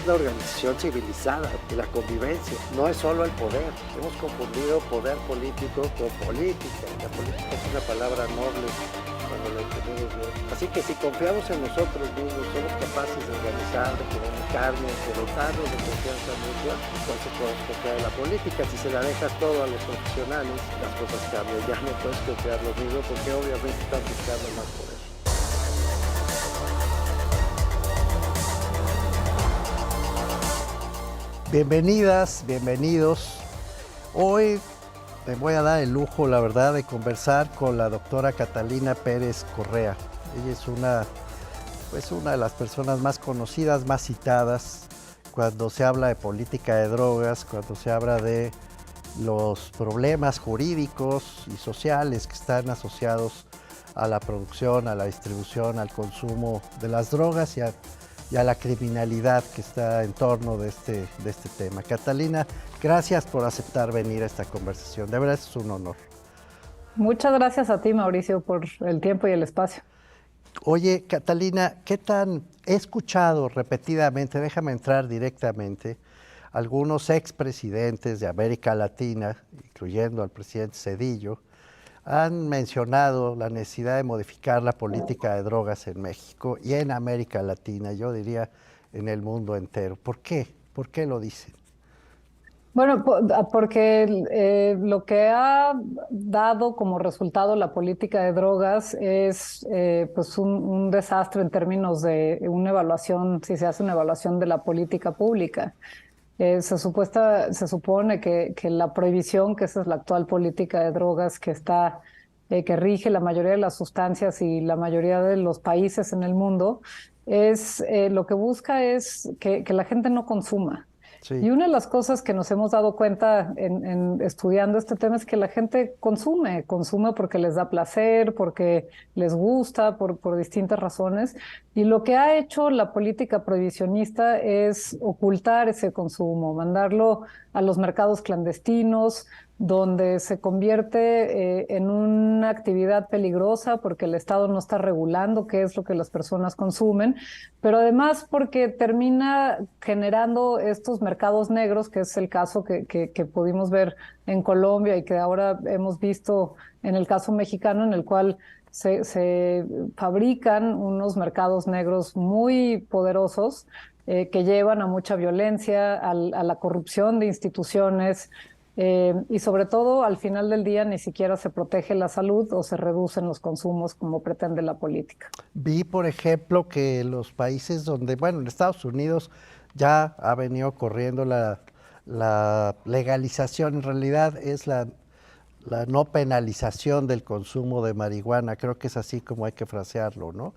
una organización civilizada de la convivencia, no es solo el poder. Hemos confundido poder político con política. La política es una palabra noble cuando la entendemos bien. Así que si confiamos en nosotros mismos, somos capaces de organizar, de comunicarnos, de dotarnos de confianza mutua, entonces podemos confiar en la política. Si se la dejas todo a los profesionales, las cosas cambian. Ya no puedes confiar lo mismo porque obviamente están buscando más poder. Bienvenidas, bienvenidos. Hoy me voy a dar el lujo, la verdad, de conversar con la doctora Catalina Pérez Correa. Ella es una de las personas más conocidas, más citadas, cuando se habla de política de drogas, cuando se habla de los problemas jurídicos y sociales que están asociados a la producción, a la distribución, al consumo de las drogas y a la criminalidad que está en torno de este tema. Catalina, gracias por aceptar venir a esta conversación. De verdad es un honor. Muchas gracias a ti, Mauricio, por el tiempo y el espacio. Oye, Catalina, he escuchado repetidamente, déjame entrar directamente, algunos expresidentes de América Latina, incluyendo al presidente Zedillo, han mencionado la necesidad de modificar la política de drogas en México y en América Latina, yo diría en el mundo entero. ¿Por qué? ¿Por qué lo dicen? Bueno, porque lo que ha dado como resultado la política de drogas es pues un desastre en términos de una evaluación, si se hace una evaluación de la política pública. Se supone que la prohibición, que esa es la actual política de drogas que rige la mayoría de las sustancias y la mayoría de los países en el mundo, lo que busca es que la gente no consuma. Sí. Y una de las cosas que nos hemos dado cuenta en estudiando este tema es que la gente consume porque les da placer, porque les gusta, por distintas razones. Y lo que ha hecho la política prohibicionista es ocultar ese consumo, mandarlo a los mercados clandestinos, donde se convierte en una actividad peligrosa porque el Estado no está regulando qué es lo que las personas consumen, pero además porque termina generando estos mercados negros, que es el caso que pudimos ver en Colombia y que ahora hemos visto en el caso mexicano, en el cual se fabrican unos mercados negros muy poderosos que llevan a mucha violencia, a la corrupción de instituciones, y sobre todo, al final del día, ni siquiera se protege la salud o se reducen los consumos como pretende la política. Vi, por ejemplo, que los países donde, bueno, en Estados Unidos ya ha venido corriendo la legalización, en realidad es la no penalización del consumo de marihuana, creo que es así como hay que frasearlo, ¿no?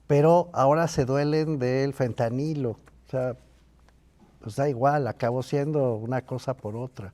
Pero ahora se duelen del fentanilo, o sea, pues da igual, acabó siendo una cosa por otra.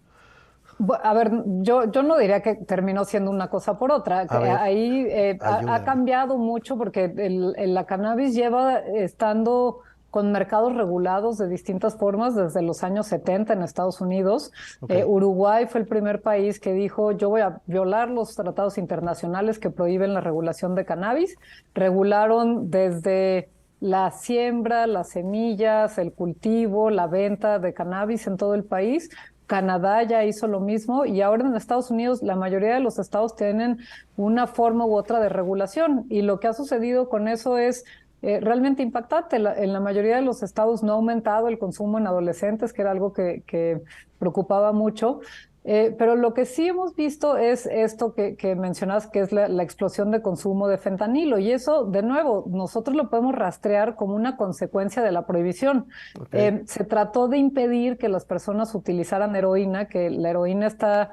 A ver, yo no diría que terminó siendo una cosa por otra. A ver, Ahí ha ayúdame. cambiado mucho porque la cannabis lleva estando con mercados regulados de distintas formas desde los años 70 en Estados Unidos. Okay. Uruguay fue el primer país que dijo, yo voy a violar los tratados internacionales que prohíben la regulación de cannabis. Regularon desde la siembra, las semillas, el cultivo, la venta de cannabis en todo el país. Canadá ya hizo lo mismo y ahora en Estados Unidos la mayoría de los estados tienen una forma u otra de regulación y lo que ha sucedido con eso es realmente impactante. En la mayoría de los estados no ha aumentado el consumo en adolescentes, que era algo que preocupaba mucho. Pero lo que sí hemos visto es esto que mencionas, que es la explosión de consumo de fentanilo. Y eso, de nuevo, nosotros lo podemos rastrear como una consecuencia de la prohibición. Okay. Se trató de impedir que las personas utilizaran heroína, que la heroína está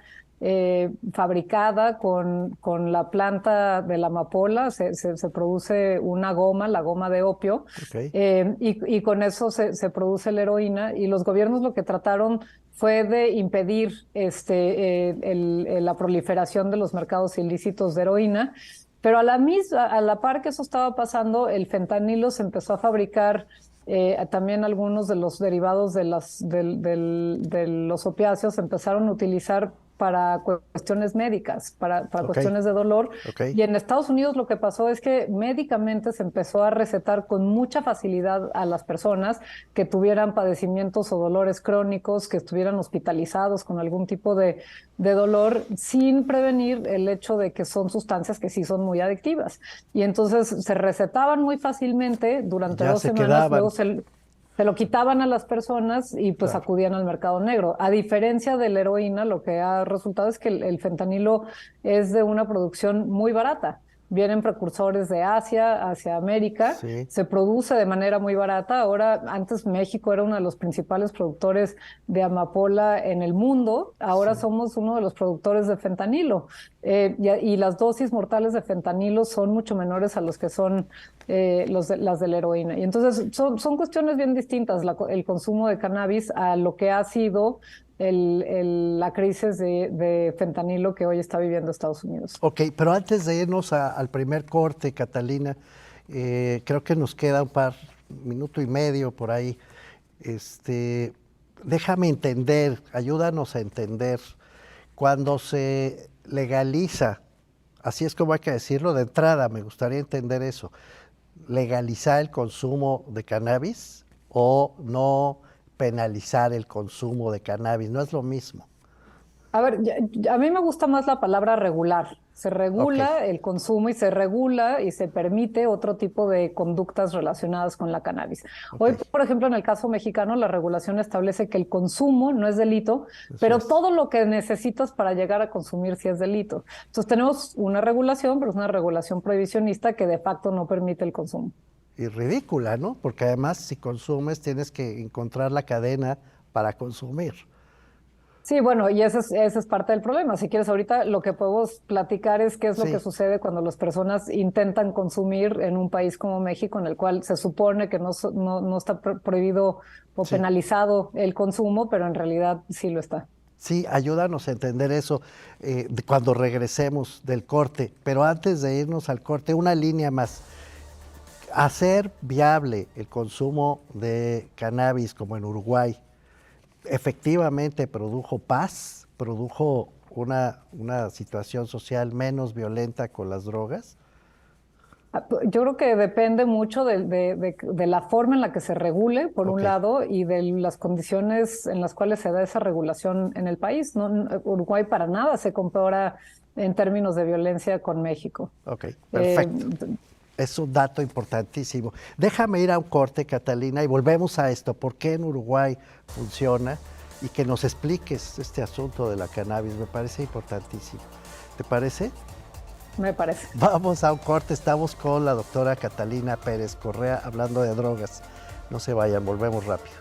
fabricada con la planta de la amapola, se produce una goma, la goma de opio, Okay. y con eso se produce la heroína, y los gobiernos lo que trataron fue de impedir la proliferación de los mercados ilícitos de heroína, pero a la par que eso estaba pasando, el fentanilo se empezó a fabricar. También algunos de los derivados de los opiáceos empezaron a utilizar para cuestiones médicas, para Ok. cuestiones de dolor. Ok. Y en Estados Unidos lo que pasó es que médicamente se empezó a recetar con mucha facilidad a las personas que tuvieran padecimientos o dolores crónicos, que estuvieran hospitalizados con algún tipo de dolor, sin prevenir el hecho de que son sustancias que sí son muy adictivas. Y entonces se recetaban muy fácilmente durante Ya 2 se semanas, luego quedaban. se lo quitaban a las personas y pues Claro. acudían al mercado negro. A diferencia de la heroína, lo que ha resultado es que el fentanilo es de una producción muy barata. Vienen precursores de Asia hacia América, Sí. se produce de manera muy barata. Ahora, antes México era uno de los principales productores de amapola en el mundo, ahora Sí. somos uno de los productores de fentanilo. Y las dosis mortales de fentanilo son mucho menores a los que son las de la heroína. Y entonces son cuestiones bien distintas el consumo de cannabis a lo que ha sido la crisis de fentanilo que hoy está viviendo Estados Unidos. Ok, pero antes de irnos al primer corte, Catalina, creo que nos queda minuto y medio por ahí. Déjame entender, ayúdanos a entender, cuando se legaliza, así es como hay que decirlo de entrada, me gustaría entender eso, legalizar el consumo de cannabis o no penalizar el consumo de cannabis, no es lo mismo. A ver, a mí me gusta más la palabra regular. Se Ok, regula el consumo y se regula y se permite otro tipo de conductas relacionadas con la cannabis. ok, Hoy, por ejemplo, en el caso mexicano, la regulación establece que el consumo no es delito, eso pero es. todo lo que necesitas para llegar a consumir sí es delito. Entonces tenemos una regulación, pero es una regulación prohibicionista que de facto no permite el consumo. Y ridícula, ¿no? Porque además si consumes tienes que encontrar la cadena para consumir. Sí, bueno, y ese es parte del problema. Si quieres, ahorita lo que podemos platicar es qué es lo que Sí, sucede cuando las personas intentan consumir en un país como México, en el cual se supone que no está prohibido o sí, penalizado el consumo, pero en realidad sí lo está. sí, ayúdanos a entender eso cuando regresemos del corte. Pero antes de irnos al corte, una línea más. Hacer viable el consumo de cannabis como en Uruguay, efectivamente produjo paz, produjo una situación social menos violenta con las drogas. Yo creo que depende mucho de la forma en la que se regule, por Ok, un lado, y de las condiciones en las cuales se da esa regulación en el país. Uruguay para nada se compara en términos de violencia con México. ok, Eh, perfecto. Es un dato importantísimo. Déjame ir a un corte, Catalina, y volvemos a esto. ¿Por qué en Uruguay funciona? Y que nos expliques este asunto de la cannabis. Me parece importantísimo. ¿Te parece? Me parece. Vamos a un corte. Estamos con la doctora Catalina Pérez Correa hablando de drogas. No se vayan, volvemos rápido.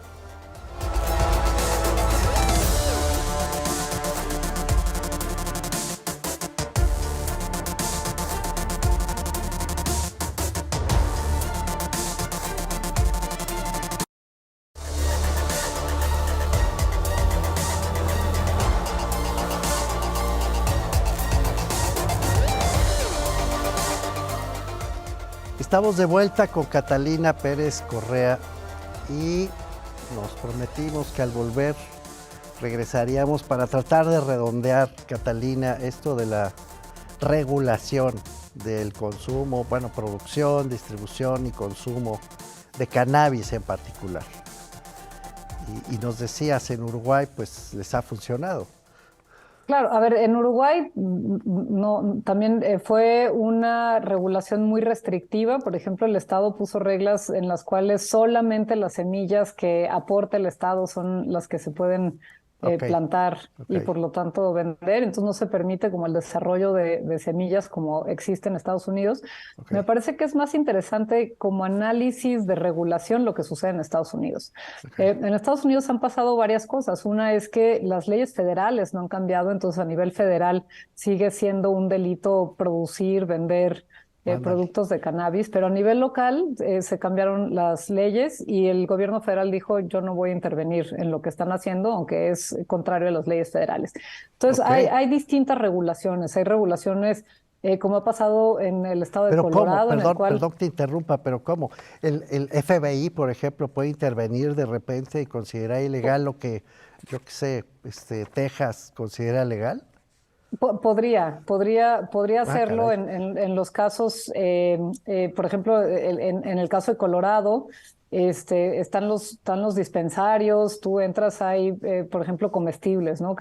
Estamos de vuelta con Catalina Pérez Correa y nos prometimos que al volver regresaríamos para tratar de redondear, Catalina, esto de la regulación del consumo, bueno, producción, distribución y consumo de cannabis en particular. Y nos decías, en Uruguay pues les ha funcionado. Claro, a ver, en Uruguay no, también fue una regulación muy restrictiva. Por ejemplo, el Estado puso reglas en las cuales solamente las semillas que aporta el Estado son las que se pueden Ok, plantar ok, y por lo tanto vender. Entonces no se permite como el desarrollo de semillas como existe en Estados Unidos. ok, Me parece que es más interesante como análisis de regulación lo que sucede en Estados Unidos. ok. En Estados Unidos han pasado varias cosas. Una es que las leyes federales no han cambiado, entonces a nivel federal sigue siendo un delito producir, vender Ándale. productos de cannabis, pero a nivel local se cambiaron las leyes y el gobierno federal dijo yo no voy a intervenir en lo que están haciendo, aunque es contrario a las leyes federales. Entonces Ok. hay distintas regulaciones, hay regulaciones como ha pasado en el estado de Pero ¿cómo? Colorado, en el Perdón, cual perdón que te interrumpa, pero ¿cómo? El FBI, por ejemplo, puede intervenir de repente y considerar ilegal lo que, yo qué sé, Texas considera legal. Podría Ah, hacerlo caray. en los casos, por ejemplo, en el caso de Colorado, están los dispensarios, tú entras, hay, por ejemplo, comestibles, ¿no?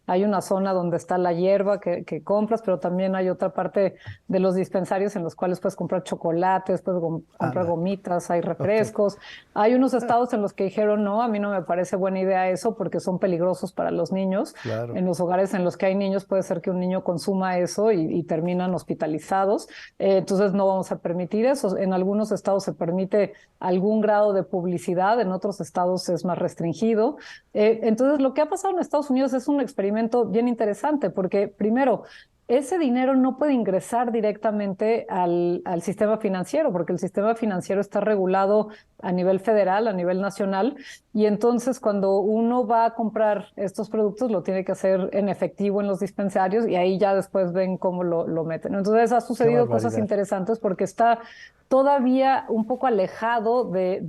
Hay una zona donde está la hierba que compras, pero también hay otra parte de los dispensarios en los cuales puedes comprar chocolates, puedes comprar Anda, gomitas, hay ok, refrescos. Hay unos estados en los que dijeron, no, a mí no me parece buena idea eso porque son peligrosos para los niños. claro. En los hogares en los que hay niños puede ser que un niño consuma eso y terminan hospitalizados. Entonces no vamos a permitir eso. En algunos estados se permite algún grado de publicidad, en otros estados es más restringido. Entonces lo que ha pasado en Estados Unidos es un experimento bien interesante porque primero, ese dinero no puede ingresar directamente al sistema financiero, porque el sistema financiero está regulado a nivel federal, a nivel nacional, y entonces cuando uno va a comprar estos productos lo tiene que hacer en efectivo en los dispensarios y ahí ya después ven cómo lo meten. Entonces ha Qué sucedido cosas barbaridad. interesantes porque está todavía un poco alejado de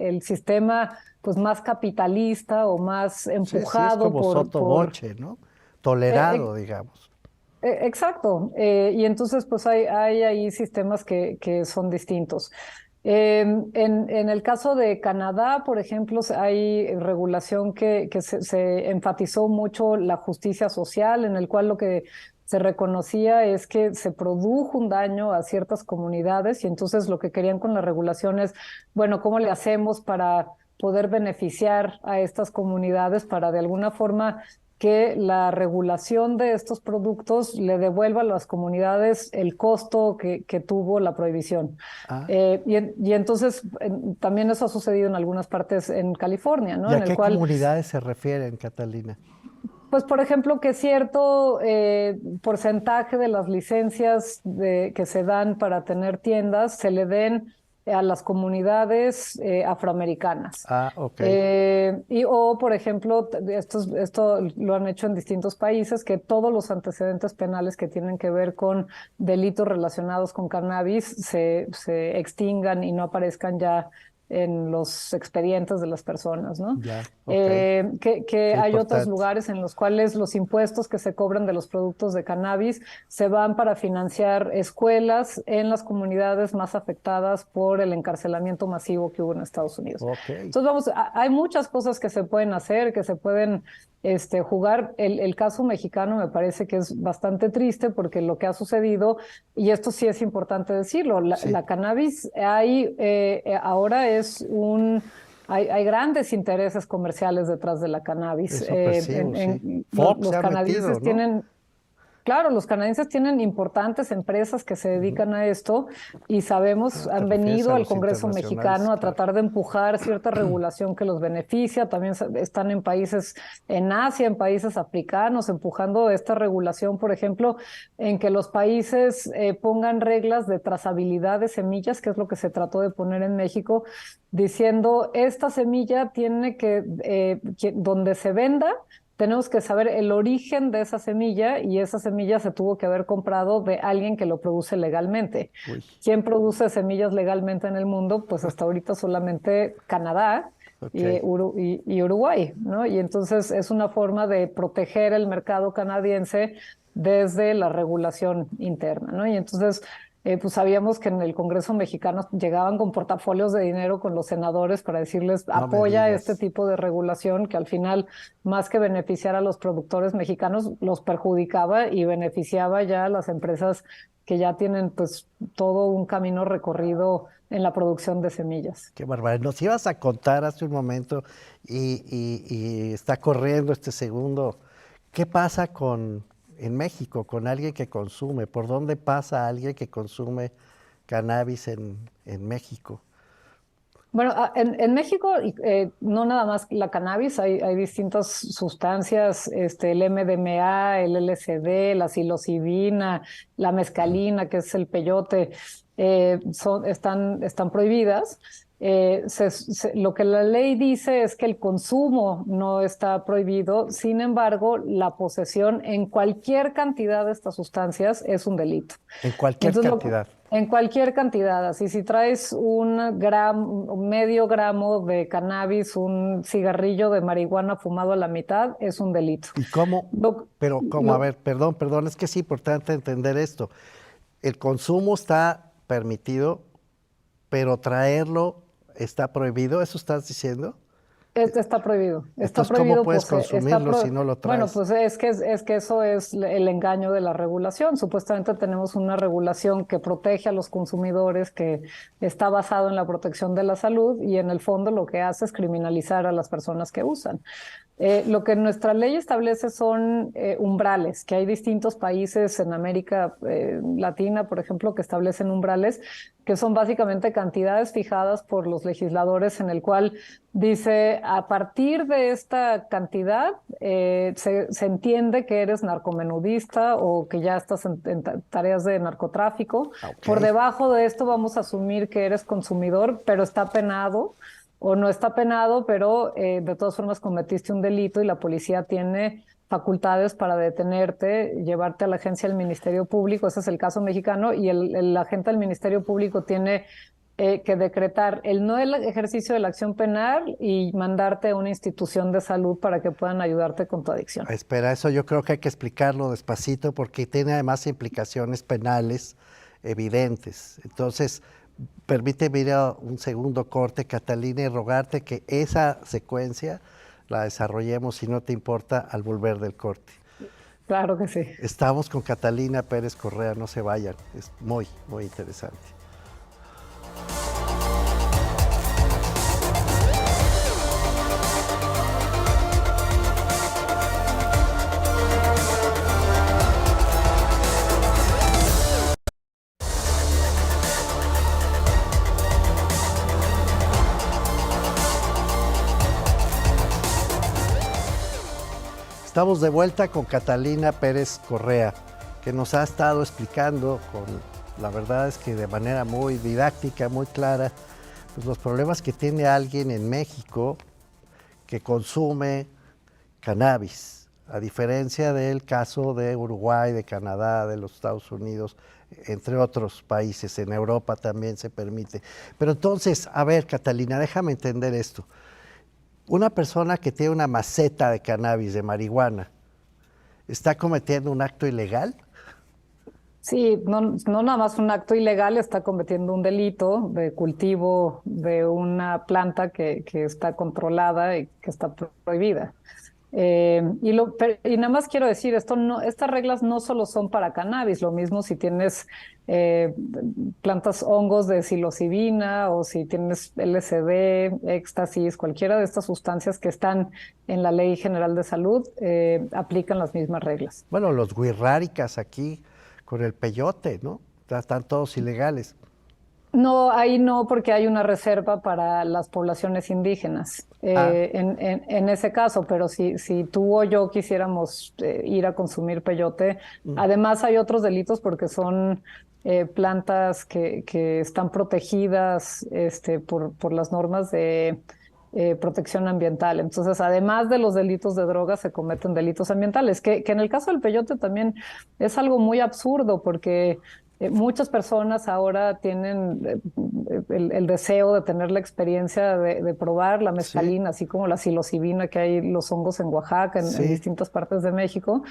el sistema pues más capitalista o más Sí, sí, es empujado como sotto por voce, ¿no? eh, Tolerado, digamos. Exacto, y entonces pues hay ahí sistemas que son distintos. En el caso de Canadá, por ejemplo, hay regulación que se enfatizó mucho la justicia social, en el cual lo que se reconocía es que se produjo un daño a ciertas comunidades y entonces lo que querían con la regulación es, bueno, ¿cómo le hacemos para poder beneficiar a estas comunidades para de alguna forma que la regulación de estos productos le devuelva a las comunidades el costo que tuvo la prohibición? Ah, Y entonces también eso ha sucedido en algunas partes en California, ¿no? ¿y a En el qué cual, comunidades se refieren, Catalina? pues por ejemplo, que cierto porcentaje de las licencias que se dan para tener tiendas se le den a las comunidades afroamericanas. Ah, ok. O, por ejemplo, esto lo han hecho en distintos países, que todos los antecedentes penales que tienen que ver con delitos relacionados con cannabis se extingan y no aparezcan ya en los expedientes de las personas, ¿no? Ya, ok. Que Qué hay otros importante. lugares en los cuales los impuestos que se cobran de los productos de cannabis se van para financiar escuelas en las comunidades más afectadas por el encarcelamiento masivo que hubo en Estados Unidos. Ok. Entonces, vamos, hay muchas cosas que se pueden hacer, que se pueden jugar. El caso mexicano me parece que es bastante triste porque lo que ha sucedido, y esto sí es importante decirlo, Sí, la cannabis ahora hay grandes intereses comerciales detrás de la cannabis. eso percibo, sí. Fox se Los ha metido, canadienses ¿no? tienen. Claro, los canadienses tienen importantes empresas que se Ujú. dedican a esto y Ah, sabemos, te han refieres venido a al los Congreso internacionales, mexicano a claro. tratar de empujar cierta regulación que los beneficia. También están en países en Asia, en países africanos, empujando esta regulación, por ejemplo, en que los países pongan reglas de trazabilidad de semillas, que es lo que se trató de poner en México, diciendo esta semilla tiene donde se venda tenemos que saber el origen de esa semilla y esa semilla se tuvo que haber comprado de alguien que lo produce legalmente. Uy, ¿Quién produce semillas legalmente en el mundo? Pues hasta ahorita solamente Canadá ok. y Uruguay, ¿no? Y entonces es una forma de proteger el mercado canadiense desde la regulación interna, ¿no? Y entonces pues sabíamos que en el Congreso mexicano llegaban con portafolios de dinero con los senadores para decirles No me apoya este digas. tipo de regulación que al final, más que beneficiar a los productores mexicanos, los perjudicaba y beneficiaba ya a las empresas que ya tienen pues todo un camino recorrido en la producción de semillas. Qué barbaridad. Nos ibas a contar hace un momento y está corriendo este segundo. ¿Qué pasa en México con alguien que consume? ¿Por dónde pasa alguien que consume cannabis en México? Bueno, en México no nada más la cannabis, hay distintas sustancias, el MDMA, el LSD, la psilocibina, la mescalina, que es el peyote, están prohibidas. lo que la ley dice es que el consumo no está prohibido, sin embargo, la posesión en cualquier cantidad de estas sustancias es un delito. En cualquier Entonces, cantidad. en cualquier cantidad, así si traes medio gramo de cannabis, un cigarrillo de marihuana fumado a la mitad, es un delito. ¿Y cómo? Lo- Pero, ¿cómo? A ver, perdón, es que es importante entender esto. El consumo está permitido, pero traerlo está prohibido, ¿eso estás diciendo? Está prohibido. Está Entonces, ¿cómo prohibido puedes poseer. consumirlo si no lo Bueno, traes? pues es que eso es el engaño de la regulación. Supuestamente tenemos una regulación que protege a los consumidores, que está basado en la protección de la salud y en el fondo lo que hace es criminalizar a las personas que usan. Lo que nuestra ley establece son umbrales, que hay distintos países en América Latina, por ejemplo, que establecen umbrales, que son básicamente cantidades fijadas por los legisladores en el cual dice, a partir de esta cantidad se entiende que eres narcomenudista o que ya estás en tareas de narcotráfico. Ok. Por debajo de esto vamos a asumir que eres consumidor, pero está penado o no está penado, pero de todas formas cometiste un delito y la policía tiene facultades para detenerte, llevarte a la agencia del Ministerio Público, ese es el caso mexicano, y el agente del Ministerio Público tiene que decretar el no el ejercicio de la acción penal y mandarte a una institución de salud para que puedan ayudarte con tu adicción. Espera, eso yo creo que hay que explicarlo despacito porque tiene además implicaciones penales evidentes. Entonces, permíteme ir a un segundo corte, Catalina, y rogarte que esa secuencia la desarrollemos, si no te importa, al volver del corte. Claro que sí. Estamos con Catalina Pérez Correa, no se vayan, es muy, muy interesante. Estamos de vuelta con Catalina Pérez Correa, que nos ha estado explicando, la verdad es que de manera muy didáctica, muy clara, pues los problemas que tiene alguien en México que consume cannabis, a diferencia del caso de Uruguay, de Canadá, de los Estados Unidos, entre otros países, en Europa también se permite. Pero entonces, a ver, Catalina, déjame entender esto. Una persona que tiene una maceta de cannabis, de marihuana, ¿está cometiendo un acto ilegal? Sí, no nada más un acto ilegal, está cometiendo un delito de cultivo de una planta que está controlada y que está prohibida. Y nada más quiero decir, estas reglas no solo son para cannabis, lo mismo si tienes plantas hongos de psilocibina o si tienes LSD, éxtasis, cualquiera de estas sustancias que están en la Ley General de Salud, aplican las mismas reglas. Bueno, los guirráricas aquí con el peyote, ¿no? Están todos ilegales. No, ahí no, porque hay una reserva para las poblaciones indígenas en ese caso, pero si tú o yo quisiéramos ir a consumir peyote, además hay otros delitos porque son plantas que están protegidas por las normas de protección ambiental. Entonces, además de los delitos de drogas, se cometen delitos ambientales, que en el caso del peyote también es algo muy absurdo porque muchas personas ahora tienen el deseo de tener la experiencia de probar la mezcalina, así como la psilocibina, que hay los hongos en Oaxaca, en distintas partes de México.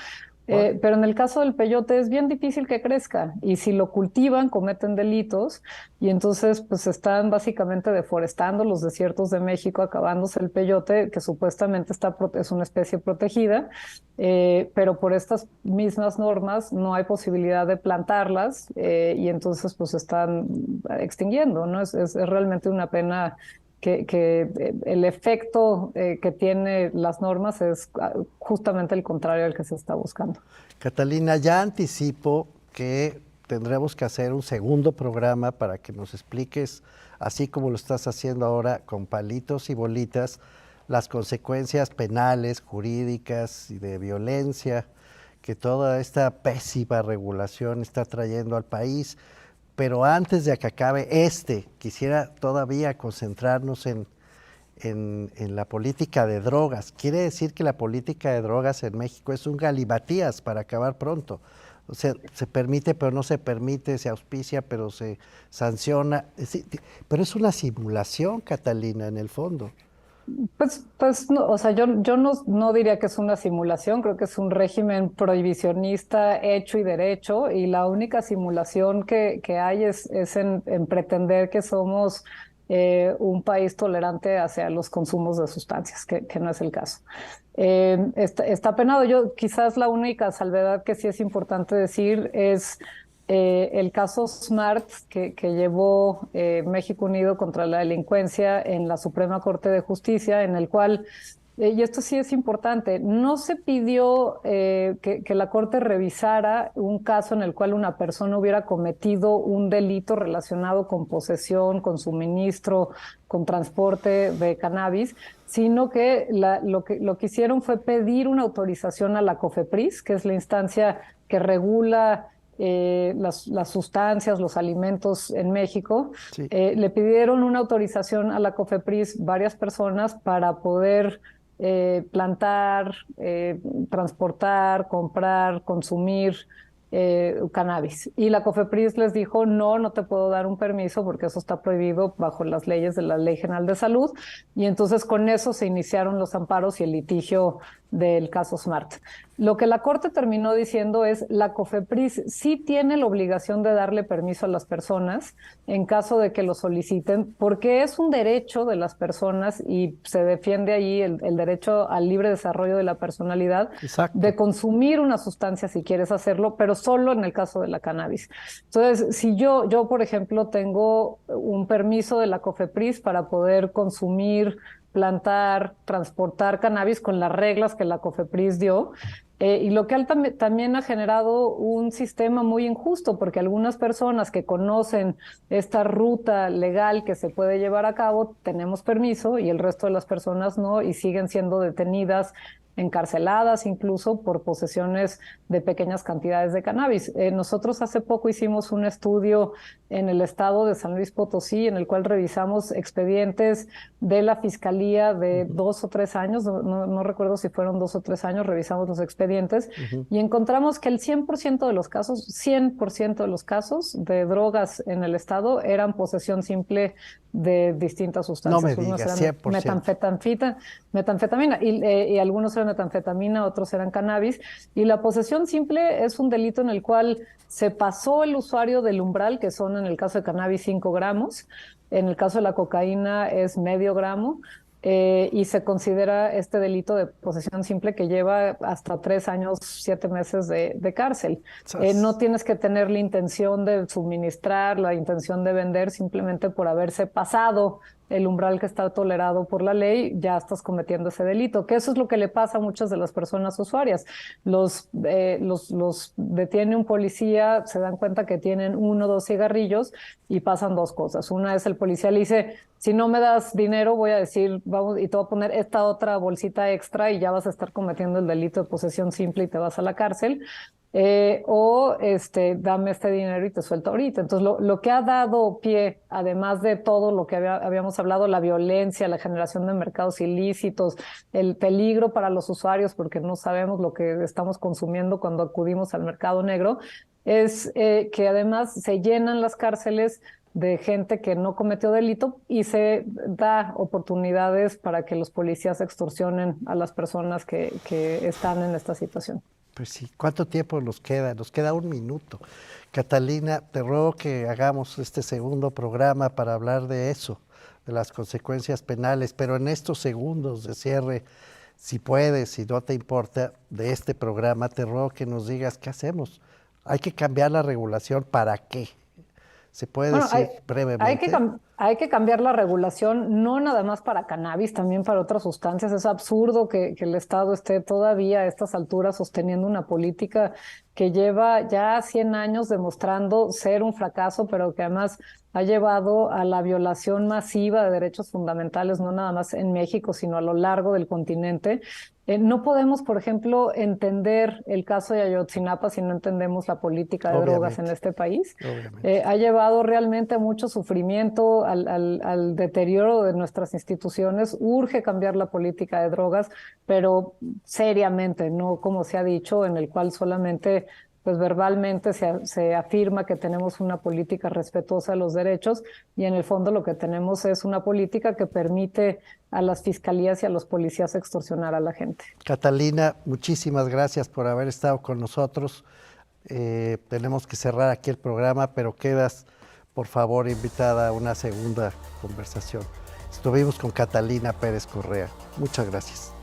Pero en el caso del peyote es bien difícil que crezca y si lo cultivan cometen delitos y entonces pues están básicamente deforestando los desiertos de México, acabándose el peyote que supuestamente es una especie protegida, pero por estas mismas normas no hay posibilidad de plantarlas y entonces pues se están extinguiendo, ¿no? Es realmente una pena que el efecto que tiene las normas es justamente el contrario al que se está buscando. Catalina, ya anticipo que tendremos que hacer un segundo programa para que nos expliques, así como lo estás haciendo ahora con palitos y bolitas, las consecuencias penales, jurídicas y de violencia que toda esta pésima regulación está trayendo al país. Pero antes de que acabe quisiera todavía concentrarnos en la política de drogas. Quiere decir que la política de drogas en México es un galimatías para acabar pronto. O sea, se permite, pero no se permite, se auspicia, pero se sanciona. Pero es una simulación, Catalina, en el fondo. Pues no, o sea, yo no diría que es una simulación, creo que es un régimen prohibicionista hecho y derecho, y la única simulación que hay es en pretender que somos un país tolerante hacia los consumos de sustancias, que no es el caso. Está penado. Quizás la única salvedad que sí es importante decir es el caso Smart que llevó México Unido contra la delincuencia en la Suprema Corte de Justicia, en el cual, y esto sí es importante, no se pidió que la Corte revisara un caso en el cual una persona hubiera cometido un delito relacionado con posesión, con suministro, con transporte de cannabis, sino que lo que hicieron fue pedir una autorización a la COFEPRIS, que es la instancia que regula las sustancias, los alimentos en México. Sí. Le pidieron una autorización a la COFEPRIS varias personas para poder plantar, transportar, comprar, consumir cannabis. Y la COFEPRIS les dijo, no te puedo dar un permiso porque eso está prohibido bajo las leyes de la Ley General de Salud. Y entonces con eso se iniciaron los amparos y el litigio del caso Smart. Lo que la Corte terminó diciendo es la COFEPRIS sí tiene la obligación de darle permiso a las personas en caso de que lo soliciten, porque es un derecho de las personas y se defiende ahí el derecho al libre desarrollo de la personalidad. Exacto. De consumir una sustancia si quieres hacerlo, pero solo en el caso de la cannabis. Entonces, si yo por ejemplo, tengo un permiso de la COFEPRIS para poder consumir, plantar, transportar cannabis con las reglas que la COFEPRIS dio. Y lo que también ha generado un sistema muy injusto, porque algunas personas que conocen esta ruta legal que se puede llevar a cabo, tenemos permiso y el resto de las personas no, y siguen siendo detenidas, encarceladas incluso por posesiones de pequeñas cantidades de cannabis. Nosotros hace poco hicimos un estudio en el estado de San Luis Potosí, en el cual revisamos expedientes de la Fiscalía de 2 o 3 años, no recuerdo si fueron 2 o 3 años, revisamos los expedientes y encontramos que el 100% de los casos, 100% de los casos de drogas en el estado eran posesión simple de distintas sustancias. No me digas, 100%. Metanfetamina, y algunos eran metanfetamina, otros eran cannabis, y la posesión simple es un delito en el cual se pasó el usuario del umbral, que son en el caso de cannabis 5 gramos, en el caso de la cocaína es medio gramo, y se considera este delito de posesión simple que lleva hasta 3 años, 7 meses de cárcel. No tienes que tener la intención de suministrar, la intención de vender, simplemente por haberse pasado el umbral que está tolerado por la ley, ya estás cometiendo ese delito, que eso es lo que le pasa a muchas de las personas usuarias. Los detiene un policía, se dan cuenta que tienen 1 o 2 cigarrillos y pasan 2 cosas. Una es el policía le dice, si no me das dinero, voy a decir, vamos, y te voy a poner esta otra bolsita extra y ya vas a estar cometiendo el delito de posesión simple y te vas a la cárcel. Dame este dinero y te suelto ahorita. Entonces, lo que ha dado pie, además de todo lo que habíamos hablado, la violencia, la generación de mercados ilícitos, el peligro para los usuarios, porque no sabemos lo que estamos consumiendo cuando acudimos al mercado negro, es que además se llenan las cárceles de gente que no cometió delito y se da oportunidades para que los policías extorsionen a las personas que están en esta situación. Pues sí, ¿cuánto tiempo nos queda? Nos queda 1 minuto. Catalina, te ruego que hagamos este segundo programa para hablar de eso, de las consecuencias penales, pero en estos segundos de cierre, si puedes, si no te importa, de este programa, te ruego que nos digas qué hacemos. ¿Hay que cambiar la regulación? ¿Para qué? ¿Se puede decir brevemente? Hay que cambiar la regulación, no nada más para cannabis, también para otras sustancias. Es absurdo que el Estado esté todavía a estas alturas sosteniendo una política que lleva ya 100 años demostrando ser un fracaso, pero que además ha llevado a la violación masiva de derechos fundamentales, no nada más en México, sino a lo largo del continente. No podemos, por ejemplo, entender el caso de Ayotzinapa si no entendemos la política de drogas en este país. Ha llevado realmente a mucho sufrimiento, al deterioro de nuestras instituciones. Urge cambiar la política de drogas, pero seriamente, no como se ha dicho, en el cual solamente pues verbalmente se afirma que tenemos una política respetuosa de los derechos y en el fondo lo que tenemos es una política que permite a las fiscalías y a los policías extorsionar a la gente. Catalina, muchísimas gracias por haber estado con nosotros. Tenemos que cerrar aquí el programa, pero quedas, por favor, invitada a una segunda conversación. Estuvimos con Catalina Pérez Correa. Muchas gracias.